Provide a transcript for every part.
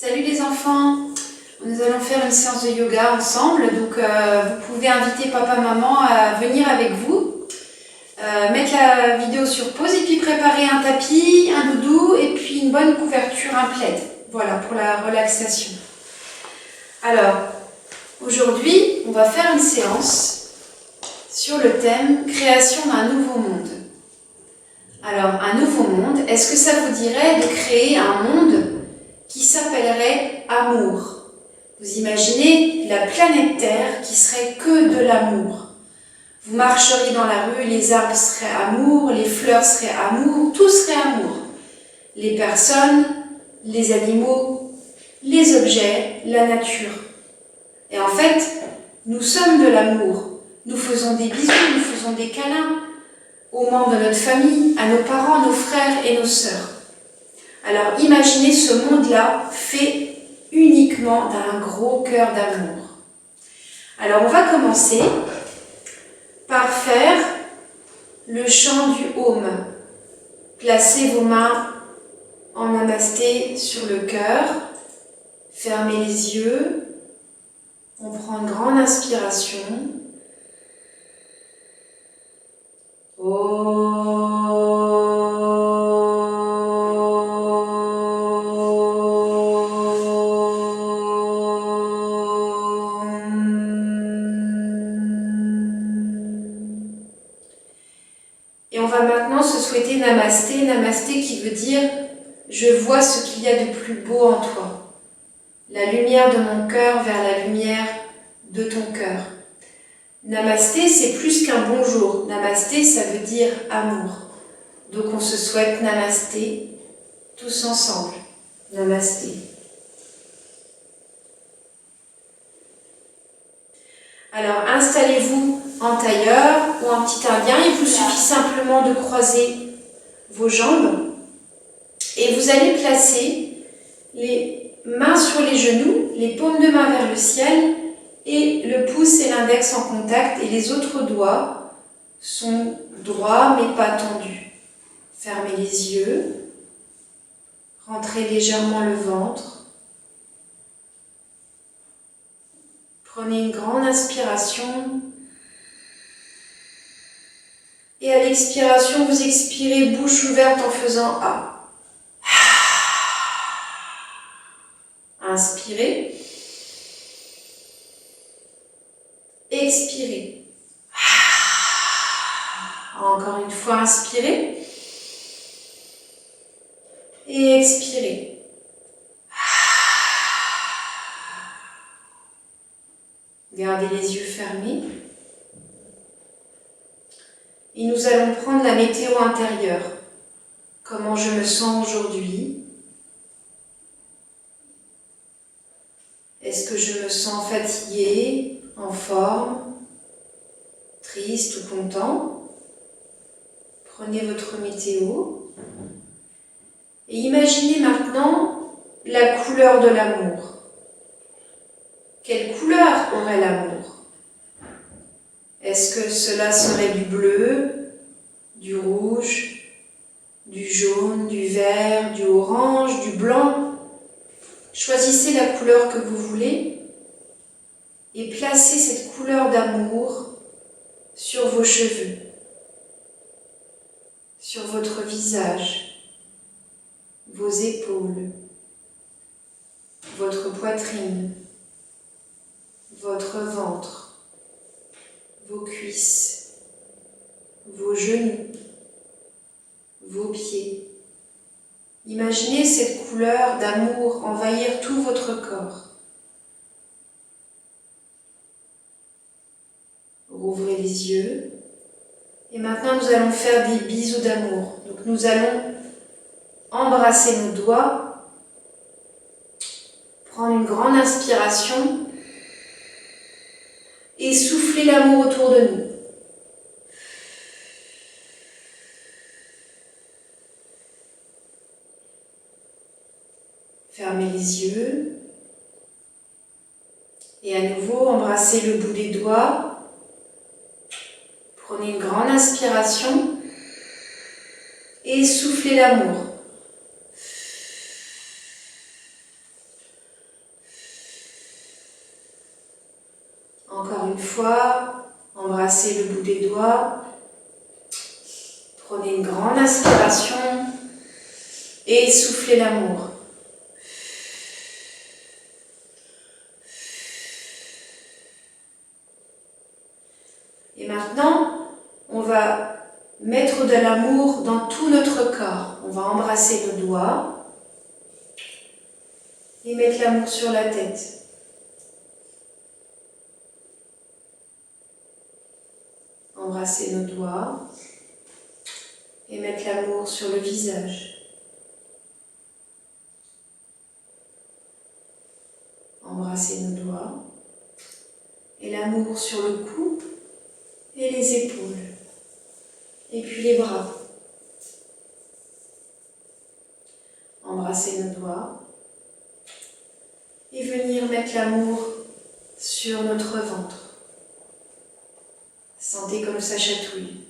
Salut les enfants, nous allons faire une séance de yoga ensemble, donc vous pouvez inviter papa, maman à venir avec vous, mettre la vidéo sur pause et puis préparer un tapis, un doudou et puis une bonne couverture, un plaid, voilà pour la relaxation. Alors, aujourd'hui on va faire une séance sur le thème création d'un nouveau monde. Alors, un nouveau monde, est-ce que ça vous dirait de créer un monde qui s'appellerait amour? Vous imaginez la planète Terre qui serait que de l'amour. Vous marcheriez dans la rue, les arbres seraient amour, les fleurs seraient amour, tout serait amour. Les personnes, les animaux, les objets, la nature. Et en fait, nous sommes de l'amour. Nous faisons des bisous, nous faisons des câlins aux membres de notre famille, à nos parents, nos frères et nos sœurs. Alors imaginez ce monde-là fait uniquement d'un gros cœur d'amour. Alors on va commencer par faire le chant du Om. Placez vos mains en namasté sur le cœur, fermez les yeux, on prend une grande inspiration. Et on va maintenant se souhaiter Namasté. Namasté qui veut dire « Je vois ce qu'il y a de plus beau en toi ». La lumière de mon cœur vers la lumière de ton cœur. Namasté, c'est plus qu'un bonjour. Namasté, ça veut dire amour. Donc on se souhaite Namasté, tous ensemble. Namasté. Alors installez-vous en tailleur ou en petit indien. Il vous suffit simplement de croiser vos jambes et vous allez placer les mains sur les genoux, les paumes de main vers le ciel et le pouce et l'index en contact et les autres doigts sont droits mais pas tendus. Fermez les yeux, rentrez légèrement le ventre. Prenez une grande inspiration. Et à l'expiration, vous expirez bouche ouverte en faisant A. Inspirez. Expirez. Encore une fois, inspirez. Et expirez. Gardez les yeux fermés. Et nous allons prendre la météo intérieure. Comment je me sens aujourd'hui? Est-ce que je me sens fatigué, en forme, triste ou content? Prenez votre météo. Et imaginez maintenant la couleur de l'amour. Quelle couleur aurait l'amour? Est-ce que cela serait du bleu, du rouge, du jaune, du vert, du orange, du blanc? Choisissez la couleur que vous voulez et placez cette couleur d'amour sur vos cheveux, sur votre visage, vos épaules, votre poitrine, votre ventre, vos cuisses, vos genoux, vos pieds. Imaginez cette couleur d'amour envahir tout votre corps. Rouvrez les yeux. Et maintenant, nous allons faire des bisous d'amour. Donc, nous allons embrasser nos doigts, prendre une grande inspiration et souffler l'amour autour de nous. Fermez les yeux et à nouveau embrassez le bout des doigts. Prenez une grande inspiration et soufflez l'amour. Embrassez le bout des doigts. Prenez une grande inspiration et soufflez l'amour. Et maintenant, on va mettre de l'amour dans tout notre corps. On va embrasser nos doigts et mettre l'amour sur la tête. Embrasser nos doigts et mettre l'amour sur le visage. Embrasser nos doigts et l'amour sur le cou et les épaules. Et puis les bras. Embrasser nos doigts et venir mettre l'amour sur notre ventre. Sentez comme ça chatouille.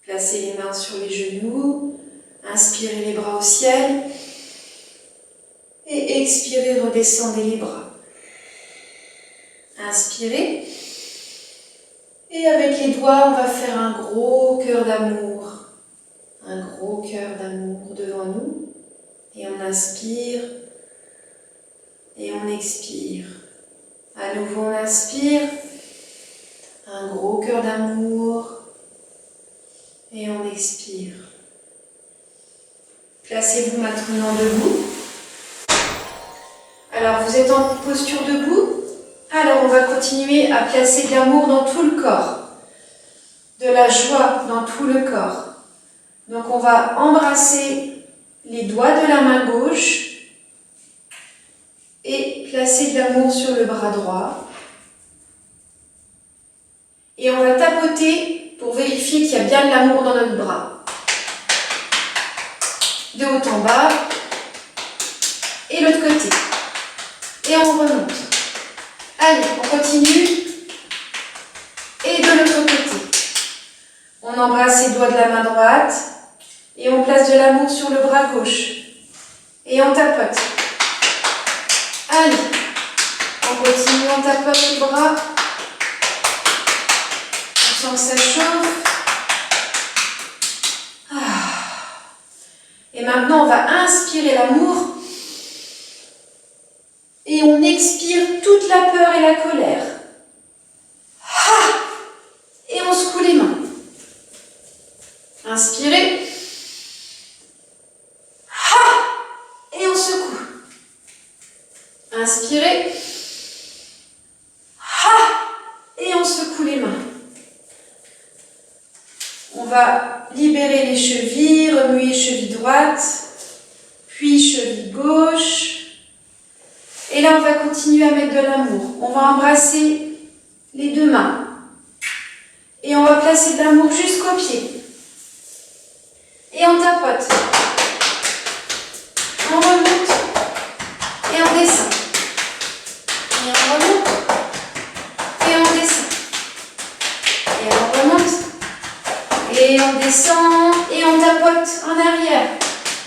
Placez les mains sur les genoux, inspirez les bras au ciel et expirez, redescendez les bras. Inspirez et avec les doigts, on va faire un gros cœur d'amour. Un gros cœur d'amour devant nous. Et on inspire et on expire. À nouveau, on inspire. Un gros cœur d'amour. Et on expire. Placez-vous maintenant debout. Alors, vous êtes en posture debout. Alors, on va continuer à placer de l'amour dans tout le corps. De la joie dans tout le corps. Donc, on va embrasser les doigts de la main gauche et placer de l'amour sur le bras droit. Et on va tapoter pour vérifier qu'il y a bien de l'amour dans notre bras. De haut en bas. Et l'autre côté. Et on remonte. Allez, on continue. Et de l'autre côté. On embrasse les doigts de la main droite. Et on place de l'amour sur le bras gauche. Et on tapote. Allez, on continue, on tapote les bras. On sent que ça chauffe. Et maintenant, on va inspirer l'amour. Et on expire toute la peur et la colère. Et on secoue les mains. Inspirez. Et on secoue. Inspirez. Et on secoue les mains. On va libérer les chevilles, remuer cheville droite, puis cheville gauche. Et là, on va continuer à mettre de l'amour. On va embrasser les deux mains. Et on va placer de l'amour jusqu'aux pieds. Et on tapote. On remonte. Et on descend. Et on remonte. Et on descend. Et on remonte. Et on descend. Et on tapote en arrière.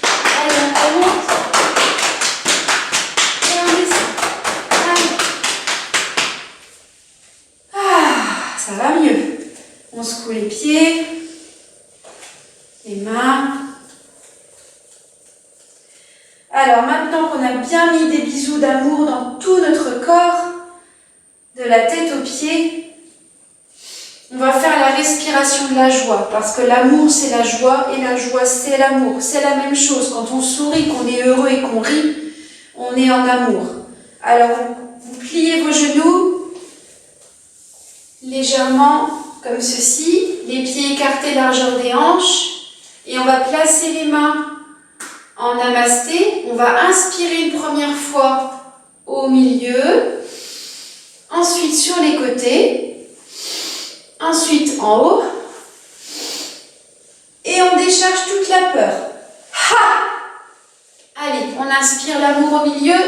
Allez, on remonte. Et on descend. Allez. Ça va mieux. On secoue les pieds. Les mains. Alors maintenant qu'on a bien mis des bisous d'amour dans tout notre corps, de la tête aux pieds, on va faire la respiration de la joie, parce que l'amour c'est la joie et la joie c'est l'amour. C'est la même chose, quand on sourit, qu'on est heureux et qu'on rit, on est en amour. Alors vous pliez vos genoux légèrement comme ceci, les pieds écartés largeur des hanches. Et on va placer les mains en namasté. On va inspirer une première fois au milieu. Ensuite sur les côtés. Ensuite en haut. Et on décharge toute la peur. Allez, on inspire l'amour au milieu.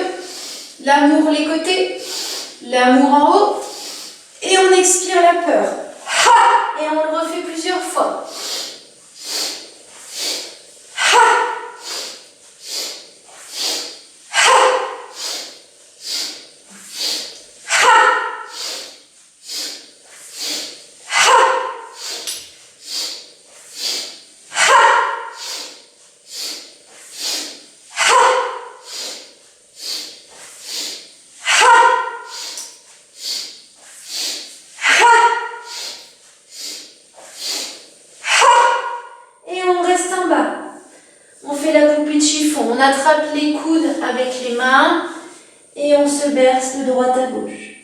L'amour les côtés. L'amour en haut. Et on expire la peur. Et on le refait plusieurs fois. On attrape les coudes avec les mains et on se berce de droite à gauche.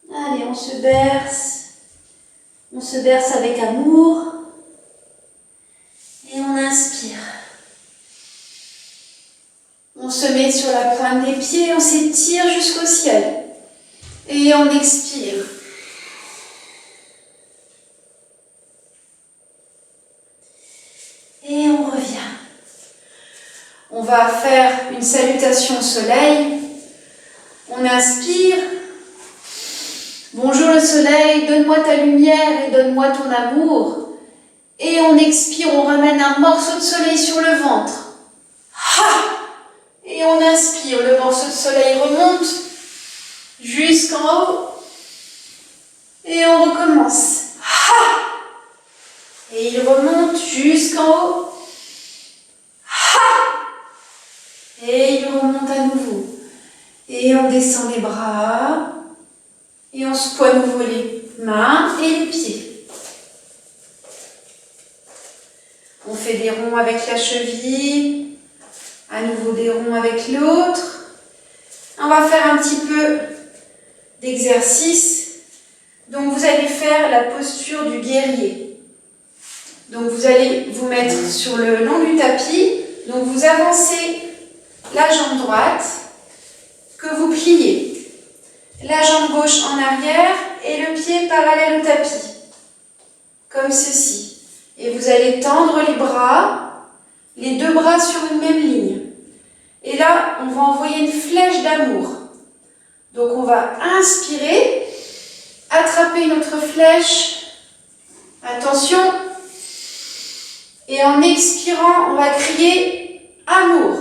Allez, on se berce avec amour et on inspire. On se met sur la pointe des pieds, on s'étire jusqu'au ciel et on expire. Et on revient. On va faire une salutation au soleil. On inspire. Bonjour le soleil, donne-moi ta lumière et donne-moi ton amour. Et on expire, on ramène un morceau de soleil sur le ventre. Ha! Et on inspire, le morceau de soleil remonte jusqu'en haut. Et on recommence. Ha! Et il remonte jusqu'en haut. Ha! Et il remonte à nouveau. Et on descend les bras. Et on secoue à nouveau les mains et les pieds. On fait des ronds avec la cheville. À nouveau des ronds avec l'autre. On va faire un petit peu d'exercice. Donc vous allez faire la posture du guerrier. Donc vous allez vous mettre sur le long du tapis. Donc vous avancez la jambe droite que vous pliez. La jambe gauche en arrière et le pied parallèle au tapis. Comme ceci. Et vous allez tendre les deux bras sur une même ligne. Et là, on va envoyer une flèche d'amour. Donc on va inspirer, attraper notre flèche. Attention. Et en expirant, on va crier amour.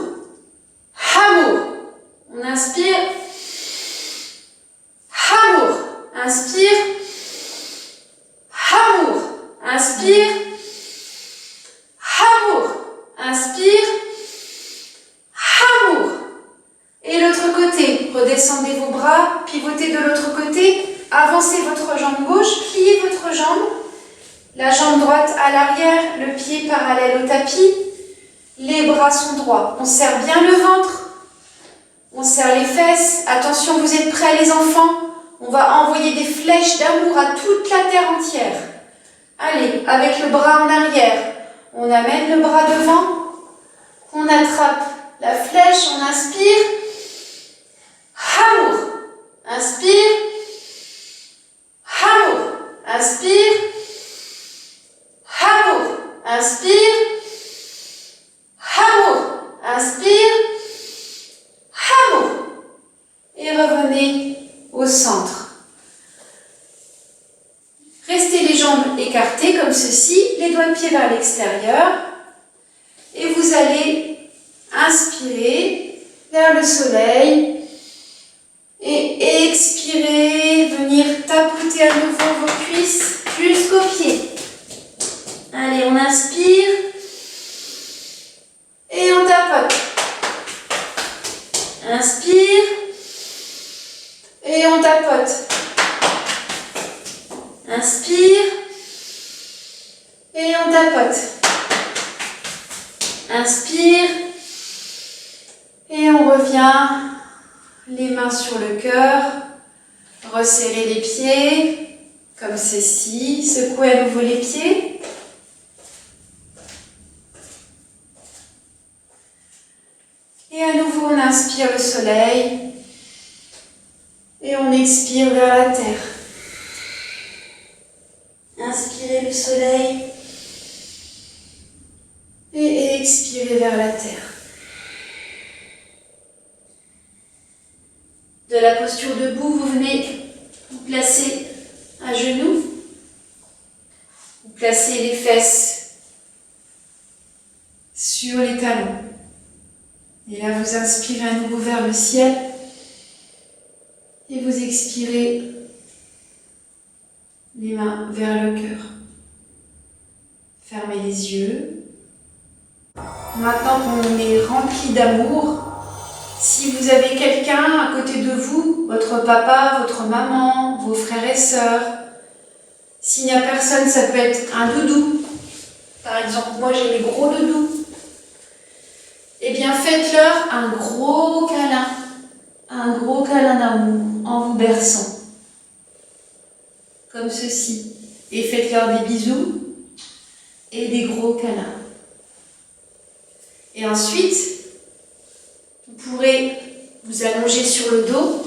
Amour. On inspire. Amour. Inspire. Amour. Inspire. Amour. Inspire. Amour. Et l'autre côté. Redescendez vos bras, pivotez de l'autre côté. Avancez votre jambe gauche, pliez votre jambe. La jambe droite à l'arrière, le pied parallèle au tapis. Les bras sont droits. On serre bien le ventre. On serre les fesses. Attention, vous êtes prêts les enfants? On va envoyer des flèches d'amour à toute la terre entière. Allez, avec le bras en arrière, on amène le bras devant. On attrape la flèche, on inspire. Amour. Inspire. Amour. Inspire. Amour. Inspire. Amour. Inspire. Amour. Et revenez au centre. Restez les jambes écartées comme ceci, les doigts de pied vers l'extérieur. Et vous allez inspirer vers le soleil. Et expirer, venir tapoter à nouveau vos cuisses jusqu'aux pieds. Allez, on inspire. Et on tapote. Inspire. Et on tapote. Inspire. Et on tapote. Inspire. Et on revient. Les mains sur le cœur. Resserrez les pieds. Comme ceci. Secouez à nouveau les pieds. Et à nouveau, on inspire le soleil. Et on expire vers la terre. Inspirez le soleil. Et expirez vers la terre. De la posture debout, vous venez vous placer à genoux. Vous placez les fesses sur les talons. Et là, vous inspirez à nouveau vers le ciel. Et vous expirez les mains vers le cœur. Fermez les yeux. Maintenant qu'on est rempli d'amour, si vous avez quelqu'un à côté de vous, votre papa, votre maman, vos frères et sœurs, s'il n'y a personne, ça peut être un doudou. Par exemple, moi j'ai mes gros doudous. Eh bien, faites-leur un gros câlin d'amour en vous berçant, comme ceci. Et faites-leur des bisous et des gros câlins. Et ensuite, vous pourrez vous allonger sur le dos.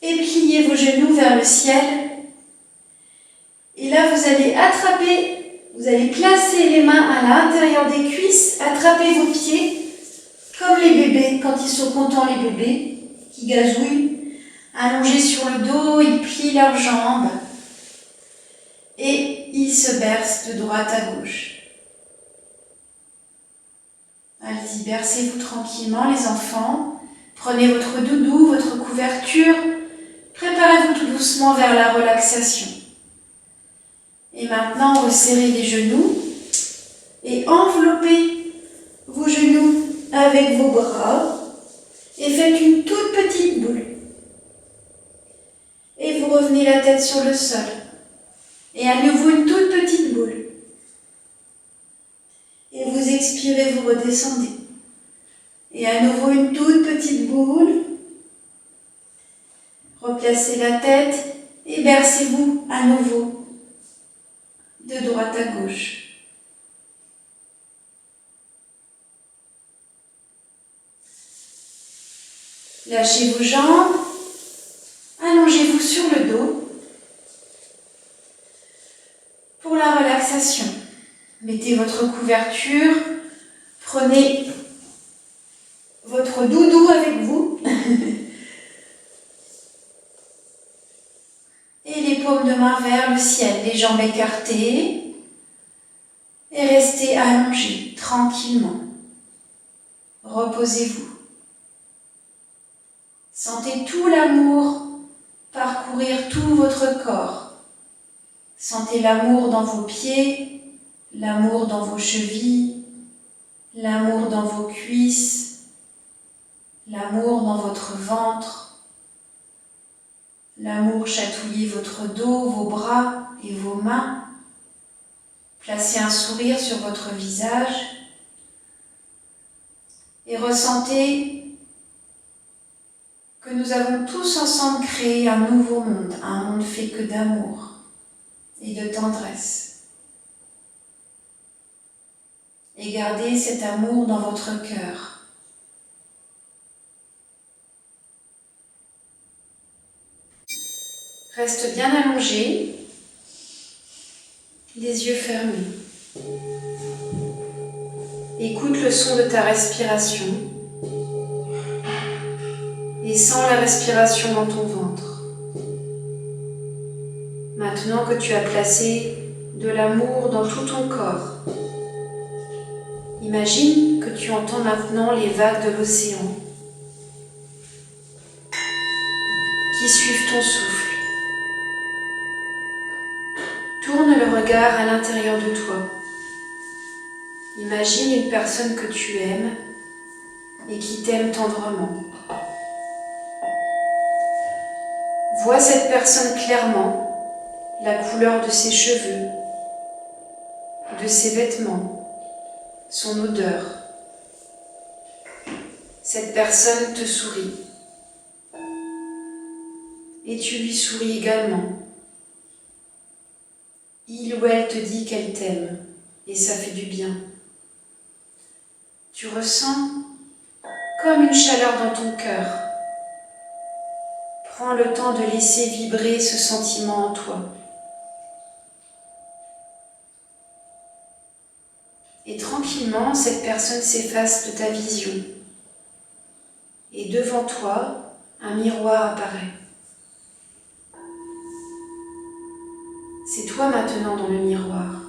Et plier vos genoux vers le ciel. Et là, vous allez placer les mains à l'intérieur des cuisses, attraper vos pieds, comme les bébés, quand ils sont contents, les bébés, qui gazouillent, allongés sur le dos, ils plient leurs jambes et ils se bercent de droite à gauche. Allez-y, bercez-vous tranquillement, les enfants. Prenez votre doudou, votre couverture. Préparez-vous tout doucement vers la relaxation. Et maintenant, resserrez les genoux et enveloppez vos genoux avec vos bras et faites une toute petite boule. Et vous revenez la tête sur le sol. Et à nouveau une toute petite boule. Et vous expirez, vous redescendez. Et à nouveau une toute petite boule. Replacez la tête et bercez-vous à nouveau de droite à gauche. Lâchez vos jambes, allongez-vous sur le dos pour la relaxation. Mettez votre couverture, prenez votre doudou avec vous et les paumes de main vers le ciel, les jambes écartées et restez allongés tranquillement. Reposez-vous. Sentez tout l'amour parcourir tout votre corps. Sentez l'amour dans vos pieds, l'amour dans vos chevilles, l'amour dans vos cuisses, l'amour dans votre ventre, l'amour chatouiller votre dos, vos bras et vos mains. Placez un sourire sur votre visage et ressentez que nous avons tous ensemble créé un nouveau monde, un monde fait que d'amour et de tendresse. Et gardez cet amour dans votre cœur. Reste bien allongé, les yeux fermés. Écoute le son de ta respiration et sens la respiration dans ton ventre. Maintenant que tu as placé de l'amour dans tout ton corps, imagine que tu entends maintenant les vagues de l'océan qui suivent ton souffle. Tourne le regard à l'intérieur de toi. Imagine une personne que tu aimes et qui t'aime tendrement. Vois cette personne clairement, la couleur de ses cheveux, de ses vêtements, son odeur. Cette personne te sourit. Et tu lui souris également. Il ou elle te dit qu'elle t'aime et ça fait du bien. Tu ressens comme une chaleur dans ton cœur. Prends le temps de laisser vibrer ce sentiment en toi. Et tranquillement, cette personne s'efface de ta vision. Et devant toi, un miroir apparaît. C'est toi maintenant dans le miroir.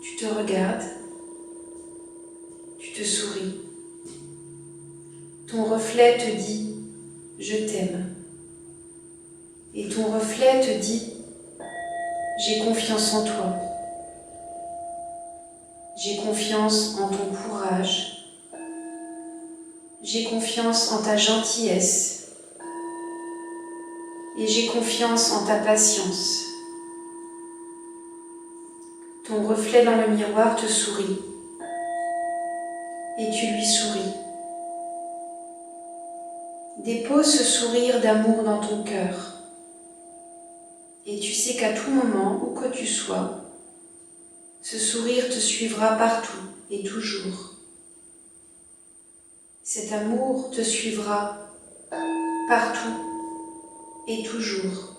Tu te regardes, tu te souris. Ton reflet te dit « Je t'aime ». Et ton reflet te dit « J'ai confiance en toi ». J'ai confiance en ton courage. J'ai confiance en ta gentillesse. Et et j'ai confiance en ta patience. Ton reflet dans le miroir te sourit et tu lui souris. Dépose ce sourire d'amour dans ton cœur et tu sais qu'à tout moment, où que tu sois, ce sourire te suivra partout et toujours. Cet amour te suivra partout et toujours.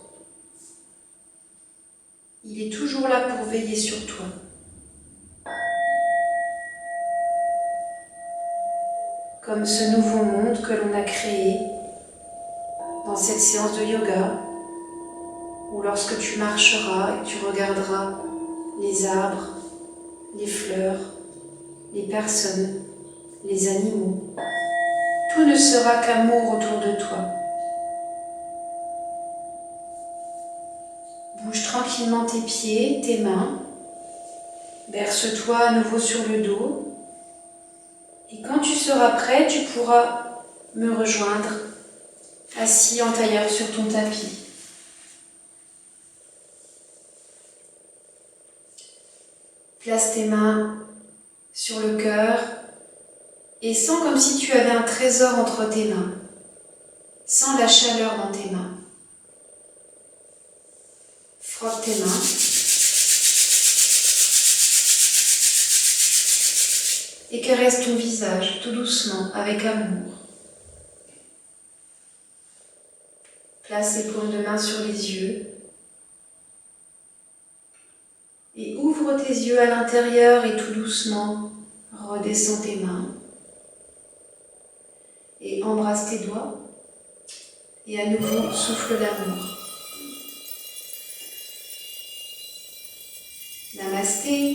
Il est toujours là pour veiller sur toi. Comme ce nouveau monde que l'on a créé dans cette séance de yoga, où lorsque tu marcheras et que tu regarderas les arbres, les fleurs, les personnes, les animaux, tout ne sera qu'amour autour de toi. Bouge tranquillement tes pieds, tes mains, berce-toi à nouveau sur le dos et quand tu seras prêt, tu pourras me rejoindre assis en tailleur sur ton tapis. Place tes mains sur le cœur et sens comme si tu avais un trésor entre tes mains. Sens la chaleur dans tes mains. Frotte tes mains. Et caresse ton visage tout doucement avec amour. Place les paumes de main sur les yeux. Et ouvre tes yeux à l'intérieur et tout doucement redescends tes mains. Et embrasse tes doigts. Et à nouveau souffle d'amour. Namasté.